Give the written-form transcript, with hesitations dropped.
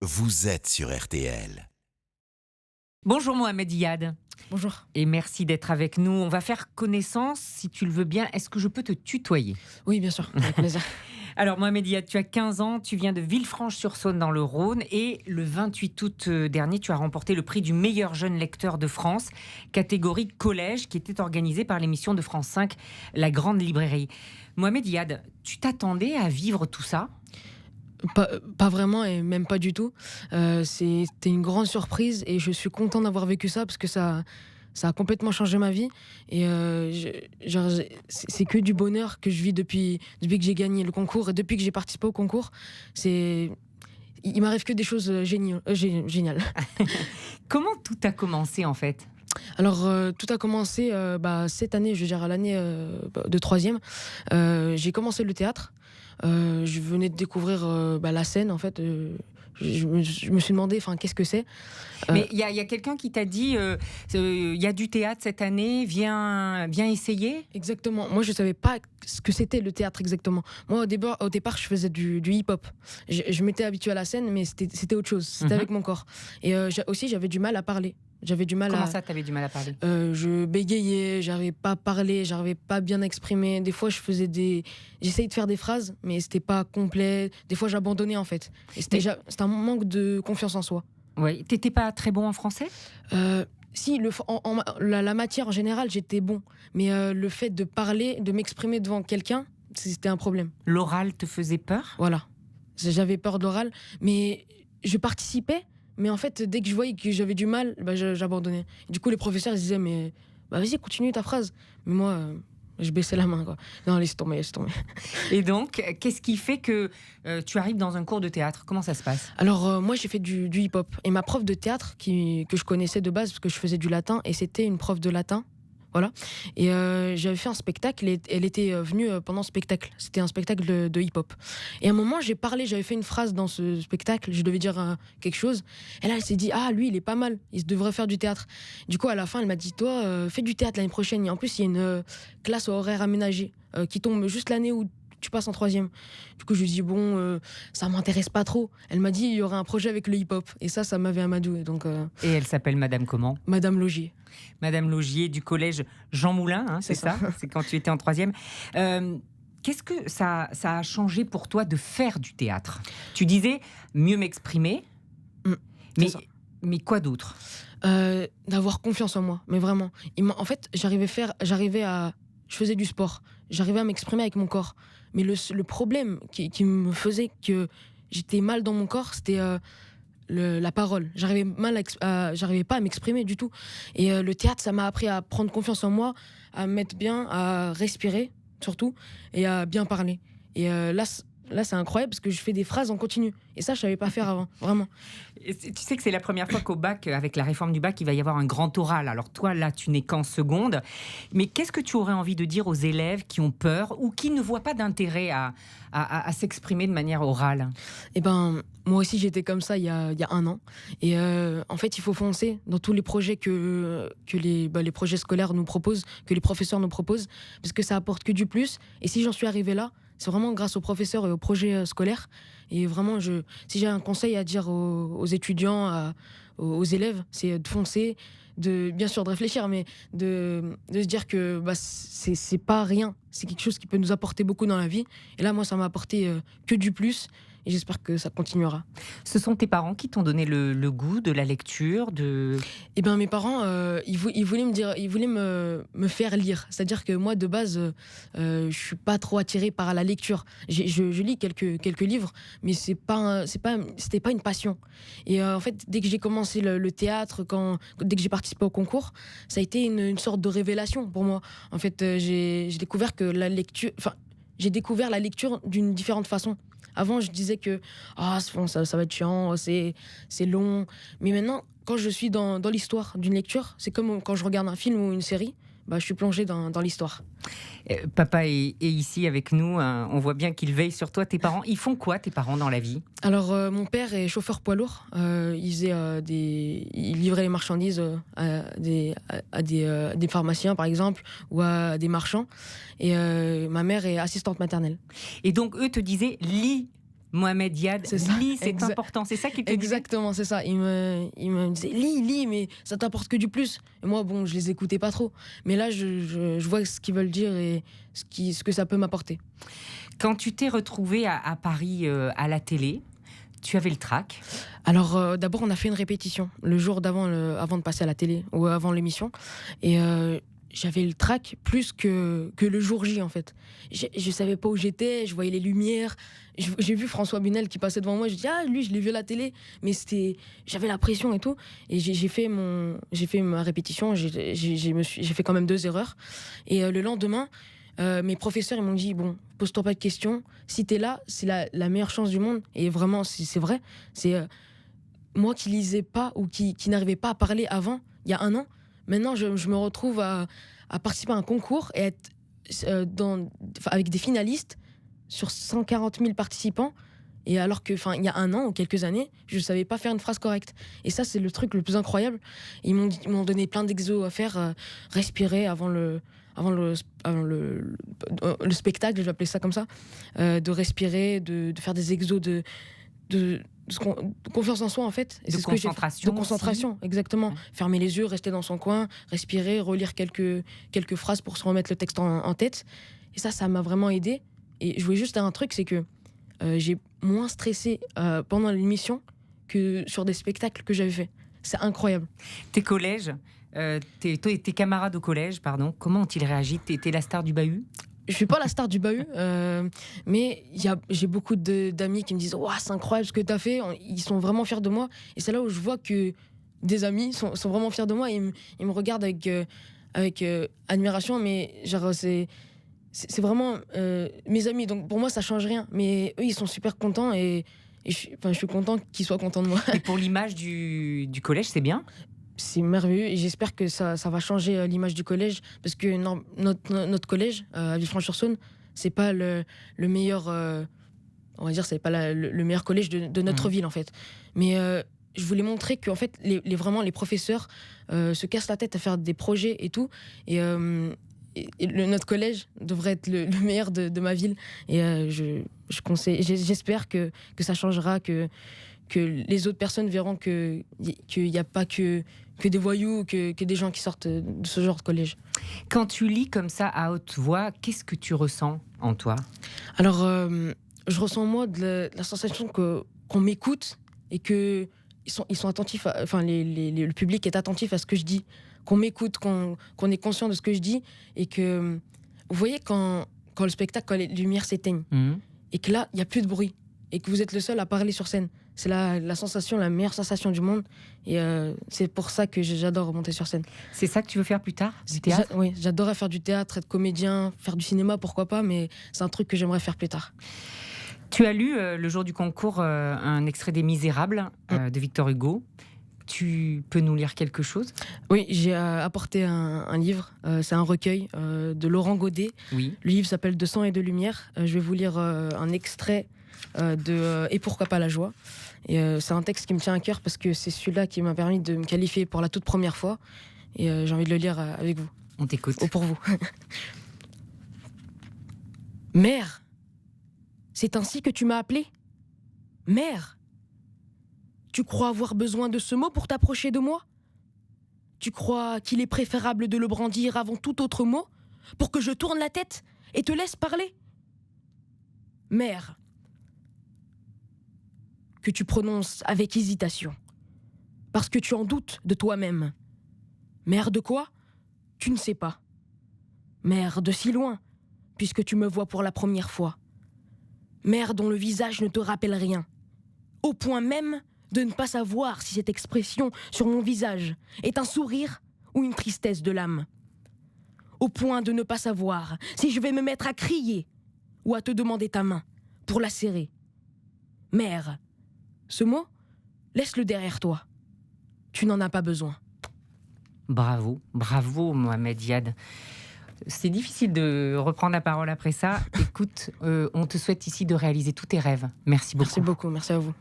vous êtes sur RTL. Bonjour Mohamed Iyad. Bonjour. Et merci d'être avec nous. On va faire connaissance, si tu le veux bien. Est-ce que je peux te tutoyer? Oui, bien sûr, avec plaisir. Alors Mohamed Iyad, tu as 15 ans, tu viens de Villefranche-sur-Saône dans le Rhône et le 28 août dernier, tu as remporté le prix du meilleur jeune lecteur de France, catégorie collège, qui était organisée par l'émission de France 5, La Grande Librairie. Mohamed Iyad, tu t'attendais à vivre tout ça? Pas vraiment et même pas du tout. C'était une grande surprise et je suis content d'avoir vécu ça parce que ça a complètement changé ma vie. Et c'est que du bonheur que je vis depuis que j'ai gagné le concours et depuis que j'ai participé au concours. Il m'arrive que des choses géniales. Comment tout a commencé en fait? Alors, tout a commencé cette année, je veux dire à l'année de troisième. J'ai commencé le théâtre. Je venais de découvrir la scène, en fait. Je me suis demandé, qu'est-ce que c'est. Mais il y a quelqu'un qui t'a dit, il y a du théâtre cette année, viens essayer? Exactement. Moi, je savais pas ce que c'était le théâtre exactement. Moi, au départ, je faisais du hip-hop. Je m'étais habitué à la scène, mais c'était autre chose. C'était avec mon corps. Et aussi, j'avais du mal à parler. Comment ça, t'avais du mal à parler? Je bégayais, j'arrivais pas à parler, j'arrivais pas bien à exprimer. Des fois, j'essayais de faire des phrases, mais c'était pas complet. Des fois, j'abandonnais en fait. Et c'était un manque de confiance en soi. Oui, t'étais pas très bon en français? Si, la matière en général, j'étais bon. Mais le fait de parler, de m'exprimer devant quelqu'un, c'était un problème. L'oral te faisait peur? Voilà. J'avais peur de l'oral, mais je participais. Mais en fait, dès que je voyais que j'avais du mal, j'abandonnais. Du coup, les professeurs ils disaient, mais vas-y, continue ta phrase. Mais moi, je baissais la main, quoi. Non, laisse tomber. Et donc, qu'est-ce qui fait que tu arrives dans un cours de théâtre? Comment ça se passe? Alors, moi, j'ai fait du hip-hop. Et ma prof de théâtre, que je connaissais de base, parce que je faisais du latin, et c'était une prof de latin. Voilà. Et j'avais fait un spectacle, et elle était venue pendant ce spectacle. C'était un spectacle de hip-hop. Et à un moment, j'avais fait une phrase dans ce spectacle, je devais dire quelque chose. Et là, elle s'est dit, ah, lui, il est pas mal, il devrait faire du théâtre. Du coup, à la fin, elle m'a dit, toi, fais du théâtre l'année prochaine. Et en plus, il y a une classe horaire aménagée qui tombe juste l'année où tu passes en troisième. Du coup, je lui ai dit, bon, ça m'intéresse pas trop. Elle m'a dit, il y aurait un projet avec le hip-hop. Et ça m'avait amadoué. Donc, Et elle s'appelle Madame comment? Madame Logier. Madame Logier du collège Jean Moulin, hein, c'est ça? C'est quand tu étais en troisième. Qu'est-ce que ça a changé pour toi de faire du théâtre? Tu disais mieux m'exprimer, mais quoi d'autre? D'avoir confiance en moi, mais vraiment. En fait, je faisais du sport, j'arrivais à m'exprimer avec mon corps. Mais le problème qui me faisait que j'étais mal dans mon corps, c'était la parole. J'arrivais pas à m'exprimer du tout. Et le théâtre, ça m'a appris à prendre confiance en moi, à me mettre bien, à respirer surtout, et à bien parler. Et là, c'est incroyable parce que je fais des phrases en continu. Et ça, je savais pas faire avant, vraiment. Et tu sais que c'est la première fois qu'au bac, avec la réforme du bac, il va y avoir un grand oral. Alors toi, là, tu n'es qu'en seconde. Mais qu'est-ce que tu aurais envie de dire aux élèves qui ont peur ou qui ne voient pas d'intérêt à s'exprimer de manière orale? Eh ben, moi aussi, j'étais comme ça il y a 1 an. Et en fait, il faut foncer dans tous les projets que les projets scolaires nous proposent, que les professeurs nous proposent, parce que ça apporte que du plus. Et si j'en suis arrivé là, c'est vraiment grâce aux professeurs et aux projets scolaires. Et vraiment, si j'ai un conseil à dire aux étudiants, aux élèves, c'est de foncer, bien sûr de réfléchir, mais de se dire que c'est pas rien. C'est quelque chose qui peut nous apporter beaucoup dans la vie. Et là, moi, ça m'a apporté que du plus. Et j'espère que ça continuera. Ce sont tes parents qui t'ont donné le goût de la lecture, Eh bien, mes parents, ils voulaient me faire lire. C'est-à-dire que moi, de base, je suis pas trop attiré par la lecture. Je lis quelques livres, mais c'était pas une passion. Et en fait, dès que j'ai commencé le théâtre, dès que j'ai participé au concours, ça a été une sorte de révélation pour moi. En fait, j'ai découvert que j'ai découvert la lecture d'une différente façon. Avant, je disais que ça va être chiant, c'est long. Mais maintenant, quand je suis dans l'histoire d'une lecture, c'est comme quand je regarde un film ou une série, je suis plongé dans l'histoire. Papa est ici avec nous, hein. On voit bien qu'il veille sur toi. Tes parents, ils font quoi, tes parents, dans la vie? Alors, mon père est chauffeur poids lourd. Il livrait les marchandises à des pharmaciens, par exemple, ou à des marchands. Et ma mère est assistante maternelle. Et donc, eux te disaient, lis, Mohamed Yad, C'est ça. lis, c'est important. C'est ça qu'il te disait. Exactement, c'est ça. Il me disait lis, mais ça t'apporte que du plus. Et moi, bon, je les écoutais pas trop. Mais là, je vois ce qu'ils veulent dire et ce que ça peut m'apporter. Quand tu t'es retrouvé à Paris à la télé, tu avais le trac. Alors, d'abord, on a fait une répétition le jour d'avant, avant de passer à la télé ou avant l'émission. Et j'avais le trac plus que le jour J, en fait. Je savais pas où j'étais, je voyais les lumières. J'ai vu François Bunel qui passait devant moi. Je dis lui, je l'ai vu à la télé. Mais j'avais la pression et tout. Et j'ai fait ma répétition. J'ai fait quand même 2 erreurs. Et le lendemain, mes professeurs ils m'ont dit bon, pose-toi pas de questions. Si t'es là, c'est la meilleure chance du monde. Et vraiment, c'est vrai. C'est moi qui lisais pas ou qui n'arrivais pas à parler avant, il y a 1 an. Maintenant, je me retrouve à participer à un concours et être avec des finalistes sur 140 000 participants. Et alors que, il y a 1 an ou quelques années, je savais pas faire une phrase correcte. Et ça, c'est le truc le plus incroyable. Ils m'ont donné plein d'exos à faire, respirer avant le spectacle, je vais appeler ça comme ça, de respirer, de faire des exos de confiance en soi, en fait. Et de concentration. De concentration, exactement. Ouais. Fermer les yeux, rester dans son coin, respirer, relire quelques phrases pour se remettre le texte en tête. Et ça m'a vraiment aidé. Et je voulais juste dire un truc, c'est que j'ai moins stressé pendant l'émission que sur des spectacles que j'avais fait. C'est incroyable. Tes camarades au collège, pardon, comment ont-ils réagi ? T'es la star du bahut ? Je suis pas la star du bahut, mais j'ai beaucoup d'amis qui me disent « c'est incroyable ce que tu as fait », ils sont vraiment fiers de moi. Et c'est là où je vois que des amis sont vraiment fiers de moi. Ils me regardent avec admiration, mais genre c'est vraiment mes amis. Donc pour moi, ça change rien. Mais eux, ils sont super contents et je suis content qu'ils soient contents de moi. Et pour l'image du collège, c'est bien ? C'est merveilleux et j'espère que ça va changer l'image du collège, parce que notre collège à Villefranche-sur-Saône, c'est pas le meilleur, on va dire, c'est pas le meilleur collège de notre ville en fait. Mais je voulais montrer qu'en fait vraiment les professeurs se cassent la tête à faire des projets et tout, et notre collège devrait être le meilleur de ma ville. Et j'espère que ça changera, que les autres personnes verront qu'il n'y a pas que des voyous, que des gens qui sortent de ce genre de collège. Quand tu lis comme ça à haute voix, qu'est-ce que tu ressens en toi ? Alors, je ressens moi de la sensation qu'on m'écoute et qu'ils sont attentifs, le public est attentif à ce que je dis, qu'on m'écoute, qu'on est conscient de ce que je dis, et que, vous voyez, quand le spectacle, quand les lumières s'éteignent, et que là, il n'y a plus de bruit, et que vous êtes le seul à parler sur scène. C'est la sensation, la meilleure sensation du monde. Et c'est pour ça que j'adore monter sur scène. C'est ça que tu veux faire plus tard, du théâtre ? Oui, j'adorerais faire du théâtre, être comédien, faire du cinéma, pourquoi pas, mais c'est un truc que j'aimerais faire plus tard. Tu as lu, le jour du concours, un extrait des Misérables de Victor Hugo. Tu peux nous lire quelque chose ? Oui, j'ai apporté un livre. C'est un recueil de Laurent Godet. Oui. Le livre s'appelle De sang et de lumière. Je vais vous lire un extrait de Et pourquoi pas la joie. Et c'est un texte qui me tient à cœur parce que c'est celui-là qui m'a permis de me qualifier pour la toute première fois. Et j'ai envie de le lire avec vous. On t'écoute. Ou pour vous. Mère, c'est ainsi que tu m'as appelée ? Mère, tu crois avoir besoin de ce mot pour t'approcher de moi ? Tu crois qu'il est préférable de le brandir avant tout autre mot pour que je tourne la tête et te laisse parler ? Mère, que tu prononces avec hésitation, parce que tu en doutes de toi-même. Mère de quoi ? Tu ne sais pas. Mère de si loin, puisque tu me vois pour la première fois. Mère dont le visage ne te rappelle rien, au point même de ne pas savoir si cette expression sur mon visage est un sourire ou une tristesse de l'âme. Au point de ne pas savoir si je vais me mettre à crier ou à te demander ta main pour la serrer. Mère, ce mot, laisse-le derrière toi. Tu n'en as pas besoin. Bravo, bravo Mohamed Yad. C'est difficile de reprendre la parole après ça. Écoute, on te souhaite ici de réaliser tous tes rêves. Merci beaucoup. Merci beaucoup, merci à vous.